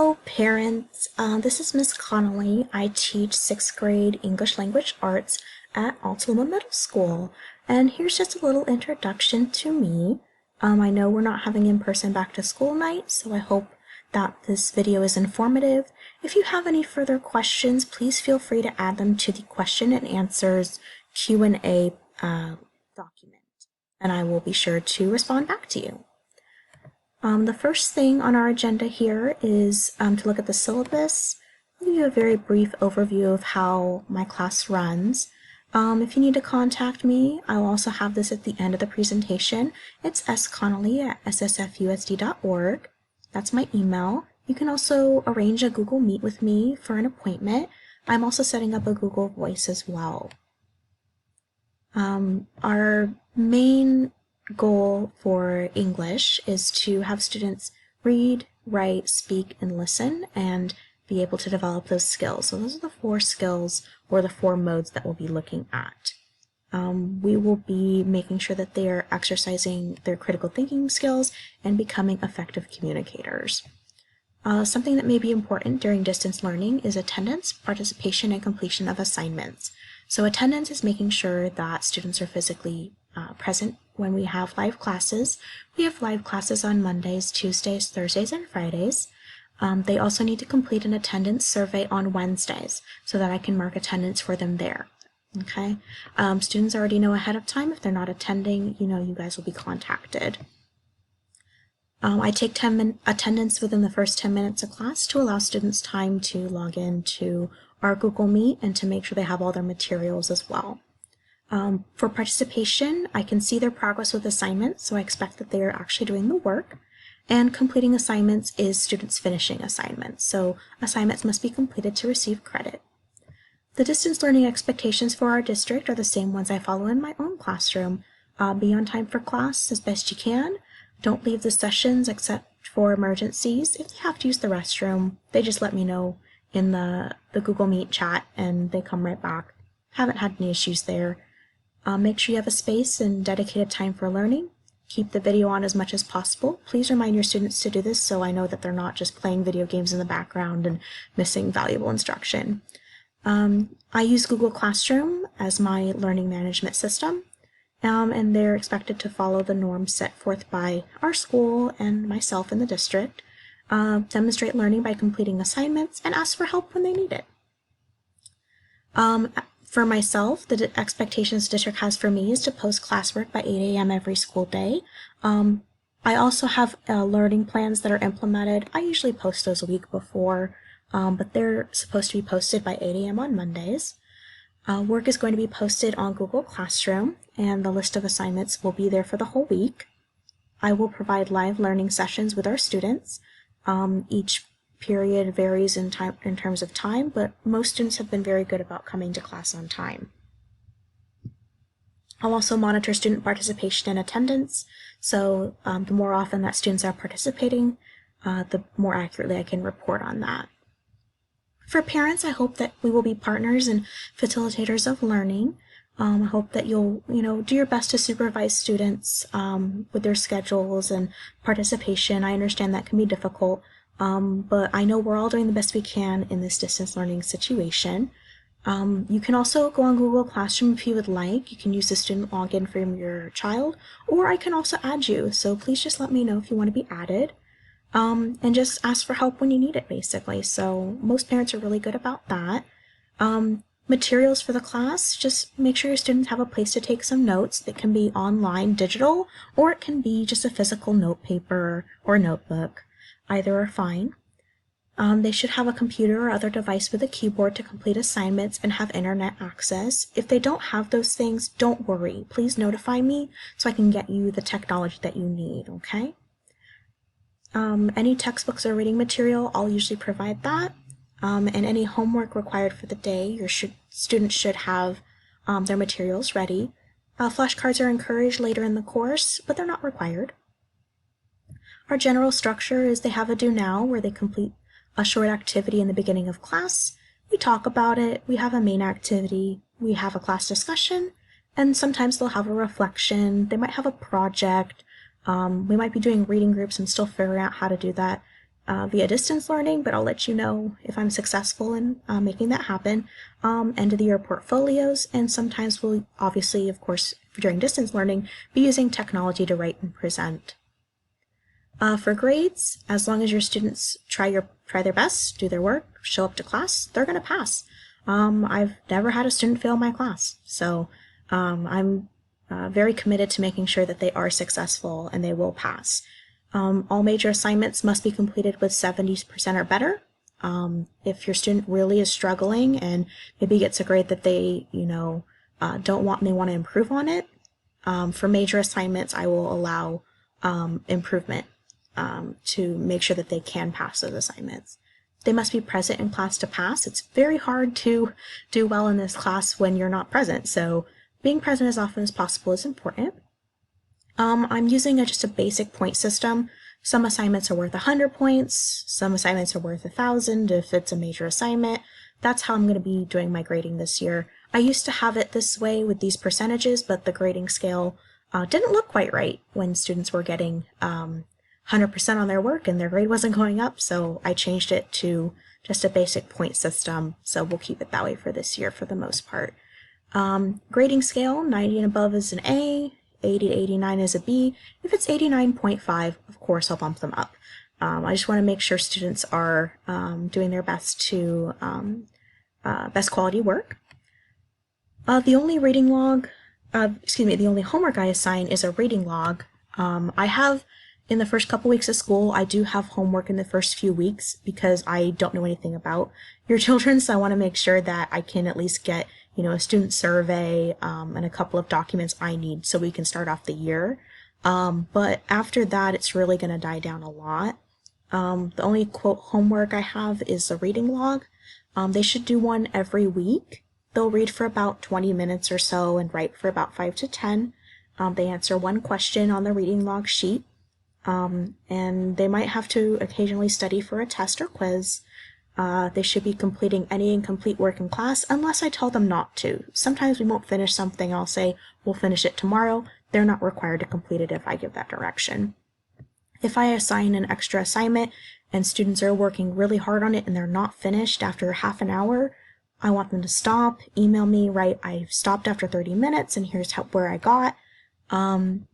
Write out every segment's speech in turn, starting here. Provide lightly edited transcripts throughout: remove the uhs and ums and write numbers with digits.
Hello, parents. This is Miss Connolly. I teach 6th grade English Language Arts at Altaloma Middle School. And here's just a little introduction to me. I know we're not having in-person back to school night, so I hope that this video is informative. If you have any further questions, please feel free to add them to the question and answers Q&A document, and I will be sure to respond back to you. The first thing on our agenda here is to look at the syllabus. I'll give you a very brief overview of how my class runs. If you need to contact me, I'll also have this at the end of the presentation. It's sconnolly@ssfusd.org. That's my email. You can also arrange a Google Meet with me for an appointment. I'm also setting up a Google Voice as well. Our main goal for English is to have students read, write, speak, and listen, and be able to develop those skills. So those are the 4 skills or the 4 modes that we'll be looking at. We will be making sure that they are exercising their critical thinking skills and becoming effective communicators. Something that may be important during distance learning is attendance, participation, and completion of assignments. So attendance is making sure that students are physically present when we have live classes. We have live classes on Mondays, Tuesdays, Thursdays, and Fridays. They also need to complete an attendance survey on Wednesdays so that I can mark attendance for them there. Okay. Students already know ahead of time if they're not attending, you guys will be contacted. I take attendance within the first 10 minutes of class to allow students time to log in to our Google Meet and to make sure they have all their materials as well. For participation, I can see their progress with assignments, so I expect that they are actually doing the work. And completing assignments is students finishing assignments, so assignments must be completed to receive credit. The distance learning expectations for our district are the same ones I follow in my own classroom. Be on time for class as best you can. Don't leave the sessions except for emergencies. If they have to use the restroom, they just let me know in the Google Meet chat and they come right back. Haven't had any issues there. Make sure you have a space and dedicated time for learning. Keep the video on as much as possible. Please remind your students to do this so I know that they're not just playing video games in the background and missing valuable instruction. I use Google Classroom as my learning management system, and they're expected to follow the norms set forth by our school and myself in the district. Demonstrate learning by completing assignments and ask for help when they need it. For myself, the expectations the district has for me is to post classwork by 8 a.m. every school day. I also have learning plans that are implemented. I usually post those a week before, but they're supposed to be posted by 8 a.m. on Mondays. Work is going to be posted on Google Classroom, and the list of assignments will be there for the whole week. I will provide live learning sessions with our students. Each period varies in terms of time, but most students have been very good about coming to class on time. I'll also monitor student participation and attendance, so the more often that students are participating, the more accurately I can report on that. For parents, I hope that we will be partners and facilitators of learning. I hope that you'll, do your best to supervise students with their schedules and participation. I understand that can be difficult. But I know we're all doing the best we can in this distance learning situation. You can also go on Google Classroom if you would like. You can use the student login from your child, or I can also add you. So please just let me know if you want to be added. And just ask for help when you need it, basically. So most parents are really good about that. Materials for the class, just make sure your students have a place to take some notes. That can be online, digital, or it can be just a physical note paper or notebook. Either are fine. They should have a computer or other device with a keyboard to complete assignments and have internet access. If they don't have those things, don't worry. Please notify me so I can get you the technology that you need, okay? Any textbooks or reading material, I'll usually provide that. And any homework required for the day, your students should have their materials ready. Flashcards are encouraged later in the course, but they're not required. Our general structure is they have a do now where they complete a short activity in the beginning of class. We talk about it, we have a main activity, we have a class discussion, and sometimes they'll have a reflection, they might have a project, we might be doing reading groups and still figuring out how to do that. via distance learning, but I'll let you know if I'm successful in making that happen. End of the year portfolios, and sometimes we'll obviously, of course, during distance learning, be using technology to write and present. For grades, as long as your students try their best, do their work, show up to class, they're going to pass. I've never had a student fail my class, so I'm very committed to making sure that they are successful and they will pass. All major assignments must be completed with 70% or better. If your student really is struggling and maybe gets a grade that they, don't want and they want to improve on it, for major assignments, I will allow improvement to make sure that they can pass those assignments. They must be present in class to pass. It's very hard to do well in this class when you're not present, so being present as often as possible is important. I'm using just a basic point system. Some assignments are worth 100 points, some assignments are worth 1,000 if it's a major assignment. That's how I'm going to be doing my grading this year. I used to have it this way with these percentages, but the grading scale didn't look quite right when students were getting 100% on their work and their grade wasn't going up, so I changed it to just a basic point system, so we'll keep it that way for this year for the most part. Grading scale, 90 and above is an A, 80 to 89 is a B. If it's 89.5, of course I'll bump them up. I just want to make sure students are doing their best to best quality work. The only homework I assign is a reading log. I have, in the first couple weeks of school, I do have homework in the first few weeks because I don't know anything about your children, so I want to make sure that I can at least get a student survey and a couple of documents I need so we can start off the year. But after that, it's really going to die down a lot. The only quote homework I have is a reading log. They should do one every week. They'll read for about 20 minutes or so and write for about 5 to 10. They answer one question on the reading log sheet. And they might have to occasionally study for a test or quiz. They should be completing any incomplete work in class unless I tell them not to. Sometimes we won't finish something, I'll say we'll finish it tomorrow. They're not required to complete it if I give that direction. If I assign an extra assignment and students are working really hard on it and they're not finished after half an hour, I want them to stop, email me, write, I stopped after 30 minutes and here's where I got.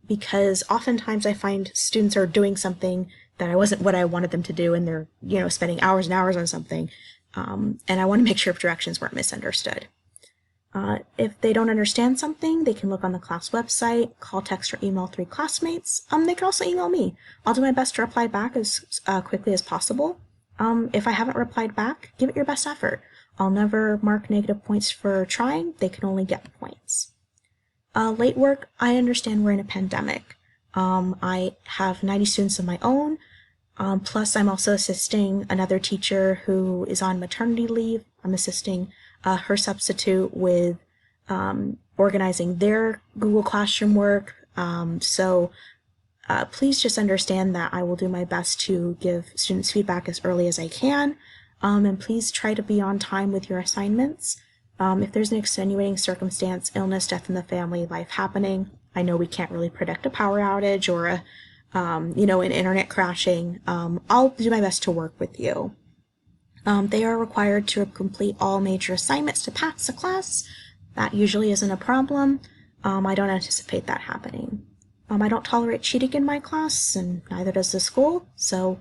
Because oftentimes I find students are doing something that wasn't what I wanted them to do, and they're, spending hours and hours on something, and I want to make sure directions weren't misunderstood. If they don't understand something, they can look on the class website, call, text, or email 3 classmates. They can also email me. I'll do my best to reply back as quickly as possible. If I haven't replied back, give it your best effort. I'll never mark negative points for trying. They can only get points. Late work, I understand we're in a pandemic. I have 90 students of my own, plus I'm also assisting another teacher who is on maternity leave. I'm assisting her substitute with organizing their Google Classroom work. So please just understand that I will do my best to give students feedback as early as I can, and please try to be on time with your assignments. If there's an extenuating circumstance, illness, death in the family, life happening, I know we can't really predict a power outage or an internet crashing. I'll do my best to work with you. They are required to complete all major assignments to pass the class. That usually isn't a problem. I don't anticipate that happening. I don't tolerate cheating in my class, and neither does the school, so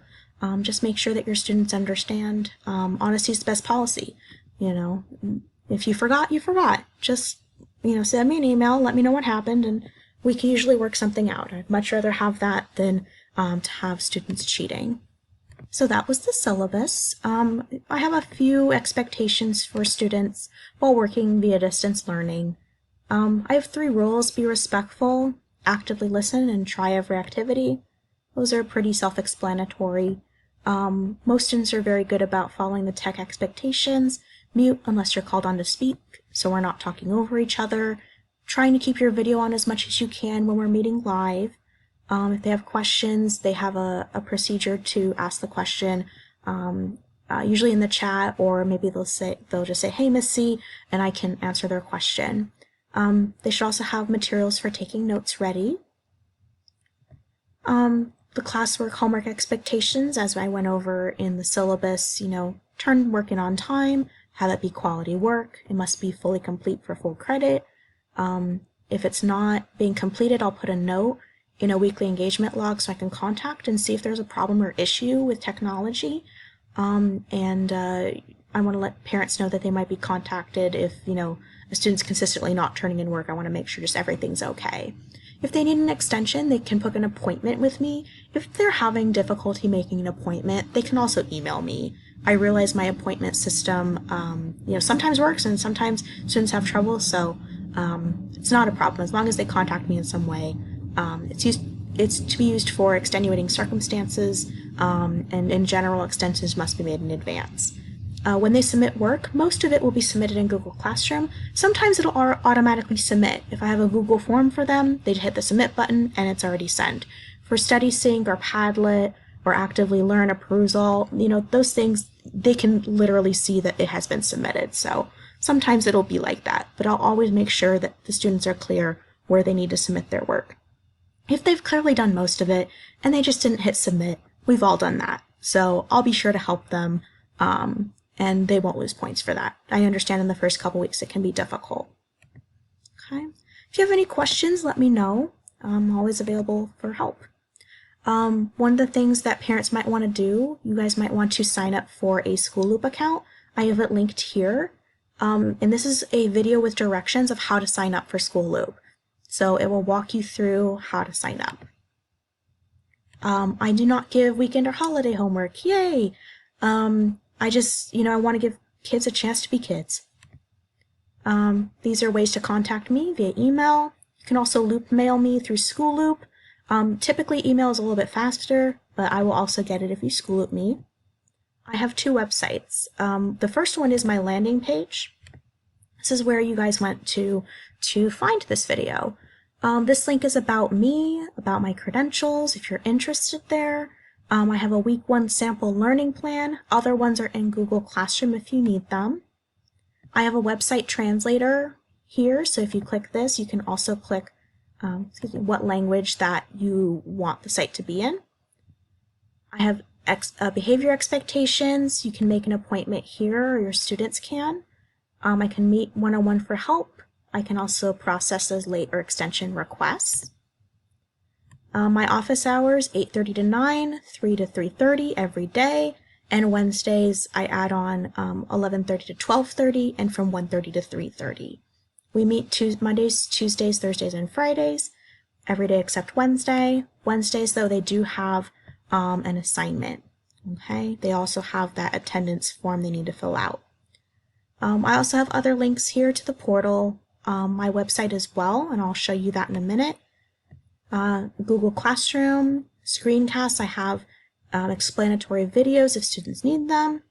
just make sure that your students understand honesty is the best policy. If you forgot, you forgot. Just, send me an email, let me know what happened, and we can usually work something out. I'd much rather have that than to have students cheating. So that was the syllabus. I have a few expectations for students while working via distance learning. I have 3 rules: be respectful, actively listen, and try every activity. Those are pretty self-explanatory. Most students are very good about following the tech expectations. Mute unless you're called on to speak, so we're not talking over each other. Trying to keep your video on as much as you can when we're meeting live. If they have questions, they have a procedure to ask the question, usually in the chat, or maybe they'll just say, "Hey, Miss C," and I can answer their question. They should also have materials for taking notes ready. the classwork homework expectations, as I went over in the syllabus, turn work in on time, have it be quality work. It must be fully complete for full credit. If it's not being completed, I'll put a note in a weekly engagement log so I can contact and see if there's a problem or issue with technology. I want to let parents know that they might be contacted if, a student's consistently not turning in work. I want to make sure just everything's okay. If they need an extension, they can book an appointment with me. If they're having difficulty making an appointment, they can also email me. I realize my appointment system, sometimes works and sometimes students have trouble, so it's not a problem as long as they contact me in some way. It's to be used for extenuating circumstances, and in general, extensions must be made in advance. When they submit work, most of it will be submitted in Google Classroom. Sometimes it'll automatically submit. If I have a Google form for them, they hit the submit button and it's already sent. For StudySync or Padlet or Actively Learn or Perusal, those things, they can literally see that it has been submitted. So sometimes it'll be like that, but I'll always make sure that the students are clear where they need to submit their work. If they've clearly done most of it and they just didn't hit submit, we've all done that. So I'll be sure to help them, and they won't lose points for that. I understand in the first couple weeks it can be difficult. Okay. If you have any questions, let me know. I'm always available for help. One of the things that parents might want to do, you guys might want to sign up for a School Loop account. I have it linked here. And this is a video with directions of how to sign up for School Loop. So it will walk you through how to sign up. I do not give weekend or holiday homework. Yay! I just, I want to give kids a chance to be kids. These are ways to contact me via email. You can also loop mail me through School Loop. Typically email is a little bit faster, but I will also get it if you School Loop me. I have two websites. The first one is my landing page. This is where you guys went to find this video. This link is about me, about my credentials, if you're interested there. I have a week 1 sample learning plan. Other ones are in Google Classroom if you need them. I have a website translator here, so if you click this, you can also click what language that you want the site to be in. I have behavior expectations. You can make an appointment here, or your students can. I can meet one-on-one for help. I can also process those late or extension requests. My office hours, 8:30 to 9, 3 to 3:30 every day, and Wednesdays I add on 11:30 to 12:30, and from 1:30 to 3:30. We meet Mondays, Tuesdays, Thursdays, and Fridays, every day except Wednesday. Wednesdays, though, they do have an assignment. Okay, they also have that attendance form they need to fill out. I also have other links here to the portal, my website as well, and I'll show you that in a minute. Google Classroom, screencasts, I have explanatory videos if students need them,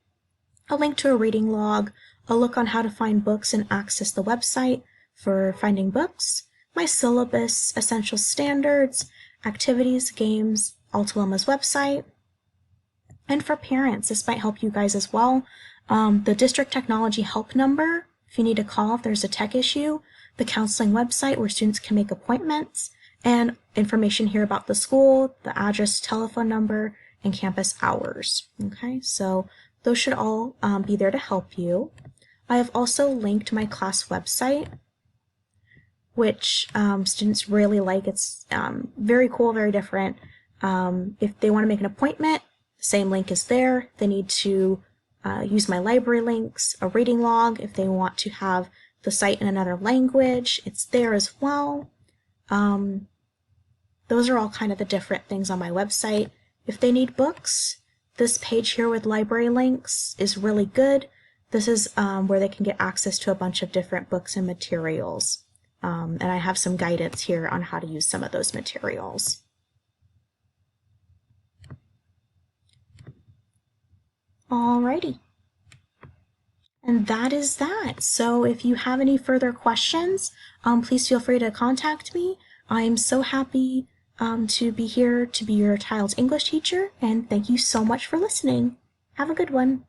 a link to a reading log, a look on how to find books and access the website for finding books, my syllabus, essential standards, activities, games, Altaloma's website. And for parents, this might help you guys as well. The district technology help number, if you need to call if there's a tech issue, the counseling website where students can make appointments, and information here about the school, the address, telephone number, and campus hours. Okay, so those should all be there to help you. I have also linked my class website, which students really like. It's very cool, very different. If they want to make an appointment, the same link is there. They need to use my library links, a reading log. If they want to have the site in another language, it's there as well. Those are all kind of the different things on my website. If they need books, this page here with library links is really good. This is where they can get access to a bunch of different books and materials. And I have some guidance here on how to use some of those materials. Alrighty. And that is that. So if you have any further questions, please feel free to contact me. I'm so happy to be here to be your child's English teacher, and thank you so much for listening. Have a good one.